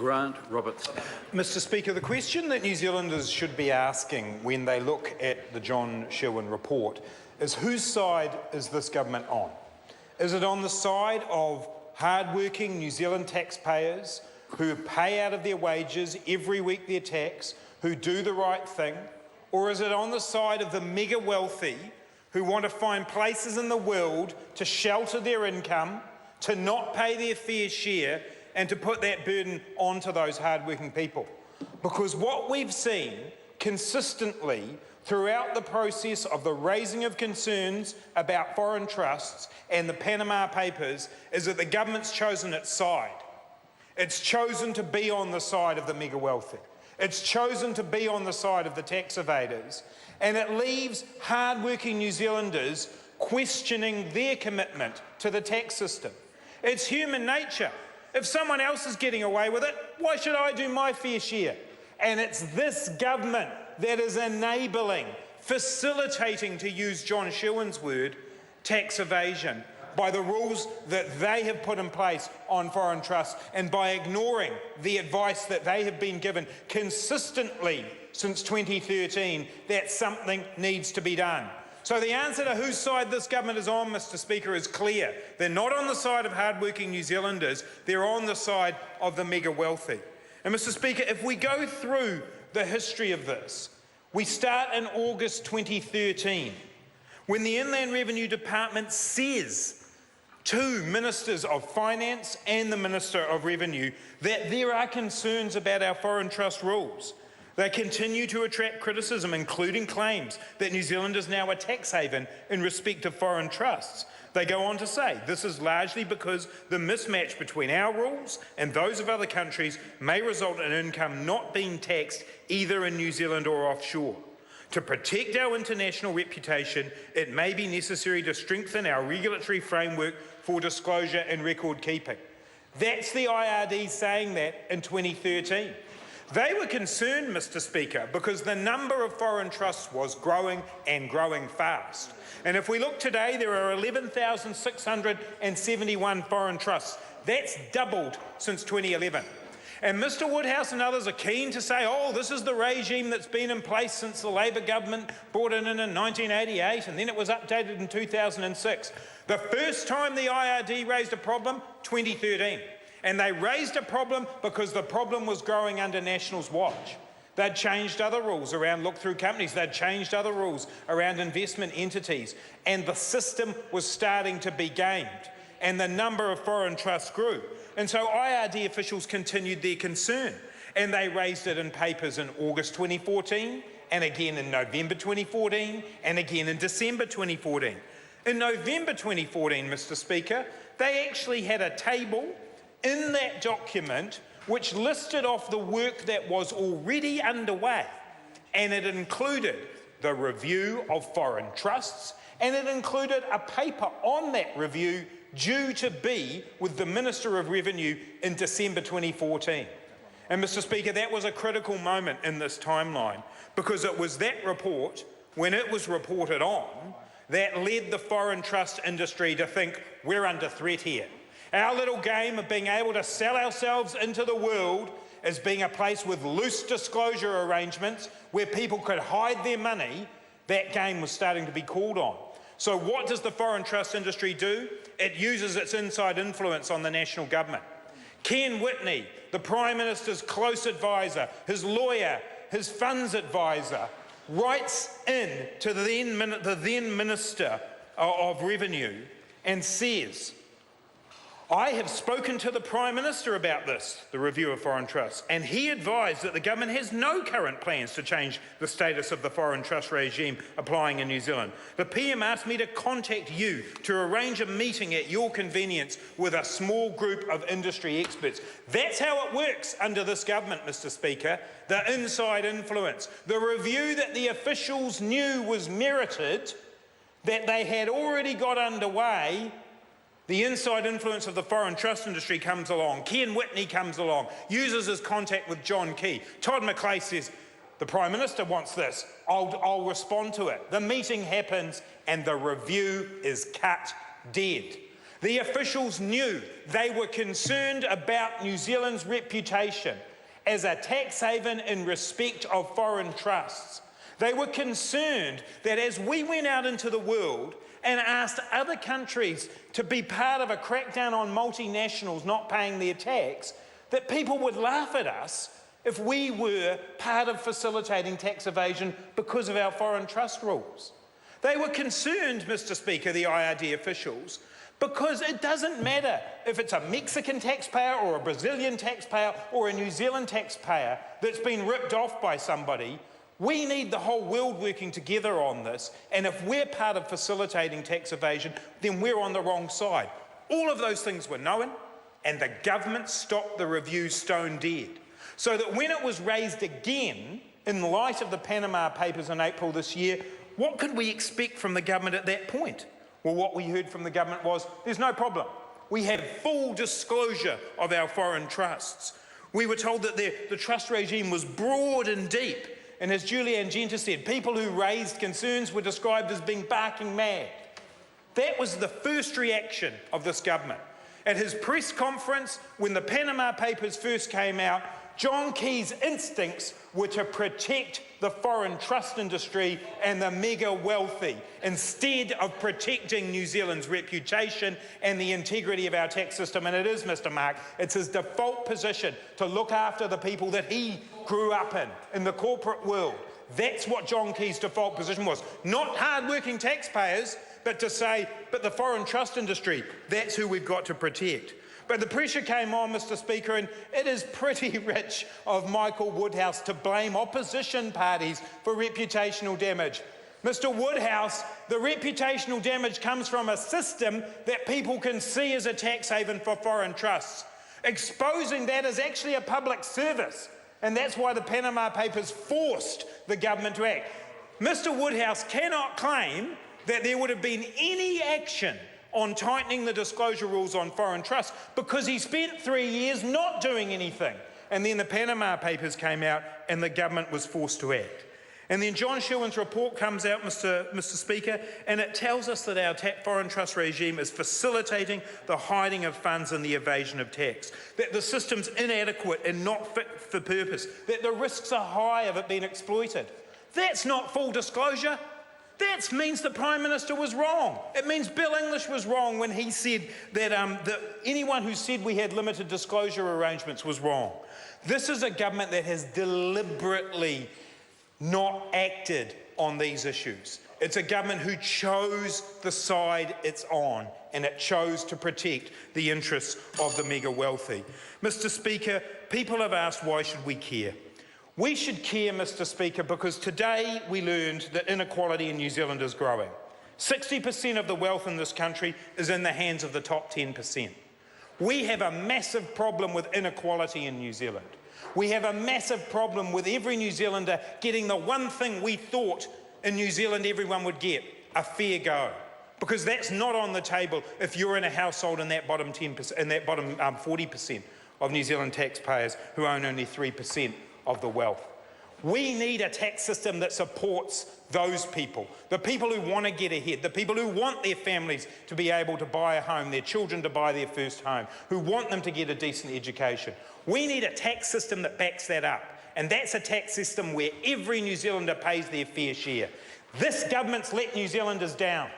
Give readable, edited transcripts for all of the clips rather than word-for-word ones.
Grant Roberts. Mr Speaker, the question that New Zealanders should be asking when they look at the John Sherwin report is whose side is this government on? Is it on the side of hard-working New Zealand taxpayers who pay out of their wages every week their tax, who do the right thing? Or is it on the side of the mega wealthy who want to find places in the world to shelter their income, to not pay their fair share, and to put that burden onto those hard-working people? Because what we've seen consistently throughout the process of the raising of concerns about foreign trusts and the Panama Papers is that the government's chosen its side. It's chosen to be on the side of the mega wealthy. It's chosen to be on the side of the tax evaders, and it leaves hard-working New Zealanders questioning their commitment to the tax system. It's human nature. If someone else is getting away with it, why should I do my fair share? And it's this government that is enabling, facilitating, to use John Sherwin's word, tax evasion by the rules that they have put in place on foreign trusts and by ignoring the advice that they have been given consistently since 2013 that something needs to be done. So the answer to whose side this government is on, Mr Speaker, is clear. They're not on the side of hard-working New Zealanders, they're on the side of the mega wealthy. And Mr Speaker, if we go through the history of this, we start in August 2013, when the Inland Revenue Department says to Ministers of Finance and the Minister of Revenue that there are concerns about our foreign trust rules. They continue to attract criticism, including claims that New Zealand is now a tax haven in respect of foreign trusts. They go on to say this is largely because the mismatch between our rules and those of other countries may result in income not being taxed either in New Zealand or offshore. To protect our international reputation, it may be necessary to strengthen our regulatory framework for disclosure and record keeping. That's the IRD saying that in 2013. They were concerned, Mr Speaker, because the number of foreign trusts was growing and growing fast. And if we look today, there are 11,671 foreign trusts. That's doubled since 2011. And Mr Woodhouse and others are keen to say, oh, this is the regime that's been in place since the Labor government brought it in 1988, and then it was updated in 2006. The first time the IRD raised a problem, 2013. And they raised a problem because the problem was growing under National's watch. They'd changed other rules around look-through companies. They'd changed other rules around investment entities. And the system was starting to be gamed. And the number of foreign trusts grew. And so IRD officials continued their concern. And they raised it in papers in August 2014, and again in November 2014, and again in December 2014. In November 2014, Mr Speaker, they actually had a table in that document which listed off the work that was already underway, and it included the review of foreign trusts, and it included a paper on that review due to be with the Minister of Revenue in December 2014. And Mr Speaker, that was a critical moment in this timeline, because it was that report, when it was reported on, that led the foreign trust industry to think we're under threat here. Our little game of being able to sell ourselves into the world as being a place with loose disclosure arrangements where people could hide their money, that game was starting to be called on. So what does the foreign trust industry do? It uses its inside influence on the national government. Ken Whitney, the Prime Minister's close advisor, his lawyer, his funds advisor, writes in to the then Minister of Revenue and says, I have spoken to the Prime Minister about this, the review of foreign trusts, and he advised that the government has no current plans to change the status of the foreign trust regime applying in New Zealand. The PM asked me to contact you to arrange a meeting at your convenience with a small group of industry experts. That's how it works under this government, Mr Speaker, the inside influence. The review that the officials knew was merited, that they had already got underway. The inside influence of the foreign trust industry comes along. Ken Whitney comes along, uses his contact with John Key. Todd McClay says, the Prime Minister wants this. I'll respond to it. The meeting happens and the review is cut dead. The officials knew. They were concerned about New Zealand's reputation as a tax haven in respect of foreign trusts. They were concerned that as we went out into the world and asked other countries to be part of a crackdown on multinationals not paying their tax, that people would laugh at us if we were part of facilitating tax evasion because of our foreign trust rules. They were concerned, Mr. Speaker, the IRD officials, because it doesn't matter if it's a Mexican taxpayer or a Brazilian taxpayer or a New Zealand taxpayer that's been ripped off by somebody. We need the whole world working together on this, and if we're part of facilitating tax evasion, then we're on the wrong side. All of those things were known, and the government stopped the review stone dead. So that when it was raised again, in light of the Panama Papers in April this year, what could we expect from the government at that point? Well, what we heard from the government was, there's no problem. We have full disclosure of our foreign trusts. We were told that the trust regime was broad and deep, and as Julianne Genter said, people who raised concerns were described as being barking mad. That was the first reaction of this government. At his press conference, when the Panama Papers first came out, John Key's instincts were to protect the foreign trust industry and the mega wealthy, instead of protecting New Zealand's reputation and the integrity of our tax system. And it is, Mr. Mark, it's his default position to look after the people that he grew up in the corporate world. That's what John Key's default position was. Not hard-working taxpayers, but to say, but the foreign trust industry, that's who we've got to protect. But the pressure came on, Mr. Speaker, and it is pretty rich of Michael Woodhouse to blame opposition parties for reputational damage. Mr. Woodhouse, the reputational damage comes from a system that people can see as a tax haven for foreign trusts. Exposing that is actually a public service, and that's why the Panama Papers forced the government to act. Mr. Woodhouse cannot claim that there would have been any action on tightening the disclosure rules on foreign trusts because he spent 3 years not doing anything. And then the Panama Papers came out and the government was forced to act. And then John Schuen's report comes out, Mr. Speaker, and it tells us that our foreign trust regime is facilitating the hiding of funds and the evasion of tax, that the system's inadequate and not fit for purpose, that the risks are high of it being exploited. That's not full disclosure. That means the Prime Minister was wrong. It means Bill English was wrong when he said that, anyone who said we had limited disclosure arrangements was wrong. This is a government that has deliberately not acted on these issues. It's a government who chose the side it's on, and it chose to protect the interests of the mega wealthy. Mr. Speaker, people have asked, why should we care? We should care, Mr. Speaker, because today we learned that inequality in New Zealand is growing. 60% of the wealth in this country is in the hands of the top 10%. We have a massive problem with inequality in New Zealand. We have a massive problem with every New Zealander getting the one thing we thought in New Zealand everyone would get, a fair go. Because that's not on the table if you're in a household in that bottom 10%, in that bottom 40% of New Zealand taxpayers who own only 3% of the wealth. We need a tax system that supports those people, the people who want to get ahead, the people who want their families to be able to buy a home, their children to buy their first home, who want them to get a decent education. We need a tax system that backs that up, and that's a tax system where every New Zealander pays their fair share. This government's let New Zealanders down.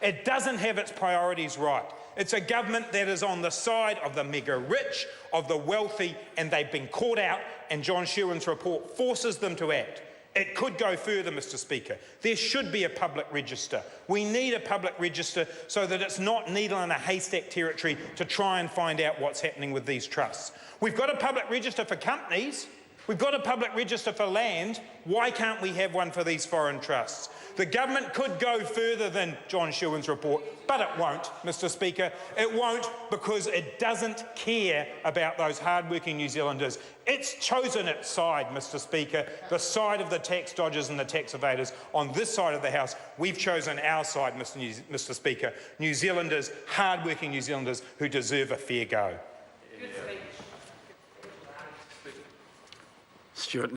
It doesn't have its priorities right. It's a government that is on the side of the mega rich, of the wealthy, and they've been caught out, and John Schuen's report forces them to act. It could go further, Mr. Speaker. There should be a public register. We need a public register so that it's not needle in a haystack territory to try and find out what's happening with these trusts. We've got a public register for companies. We've got a public register for land. Why can't we have one for these foreign trusts? The government could go further than John Schuen's report, but it won't, Mr. Speaker. It won't because it doesn't care about those hard-working New Zealanders. It's chosen its side, Mr. Speaker, the side of the tax dodgers and the tax evaders. On this side of the House, we've chosen our side, Mr. Speaker, New Zealanders, hard-working New Zealanders who deserve a fair go. Stuart.